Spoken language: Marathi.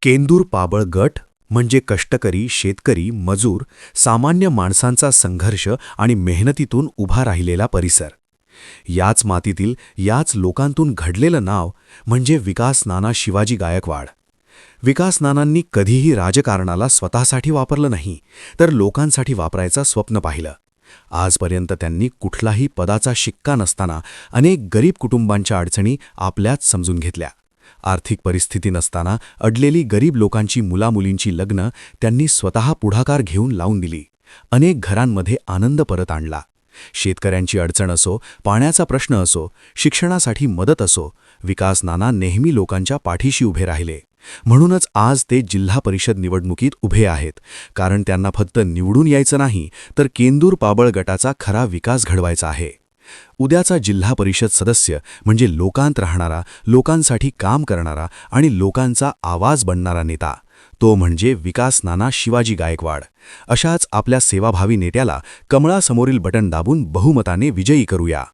केंदूर पाबळ गट म्हणजे कष्टकरी, शेतकरी, मजूर, सामान्य माणसांचा संघर्ष आणि मेहनतीतून उभा राहिलेला परिसर. याच मातीतील, याच लोकांतून घडलेलं नाव म्हणजे विकास नाना शिवाजी गायकवाड. विकास नानांनी कधीही राजकारणाला स्वतःसाठी वापरलं नाही, तर लोकांसाठी वापरायचं स्वप्न पाहिलं. आजपर्यंत त्यांनी कुठलाही पदाचा शिक्का नसताना अनेक गरीब कुटुंबांच्या अडचणी आपल्यात समजून घेतल्या. आर्थिक परिस्थिती नसताना अडलेली गरीब लोकांची मुलामुलींची लग्न त्यांनी स्वतः पुढाकार घेऊन लावून दिली. अनेक घरांमध्ये आनंद परत आणला. शेतकऱ्यांची अडचण असो, पाण्याचा प्रश्न असो, शिक्षणासाठी मदत असो, विकास नाना नेहमी लोकांच्या पाठीशी उभे राहिले. म्हणूनच आज ते जिल्हा परिषद निवडणुकीत उभे आहेत, कारण त्यांना फक्त निवडून यायचं नाही, तर केंदूर पाबळ गटाचा खरा विकास घडवायचा आहे. उद्याचा जिल्हा परिषद सदस्य म्हणजे लोकांत राहणारा, लोकांसाठी काम करणारा आणि लोकांचा आवाज बनणारा नेता. तो म्हणजे विकास नाना शिवाजी गायकवाड. अशाच आपल्या सेवाभावी नेत्याला कमळासमोरील बटन दाबून बहुमताने विजयी करूया.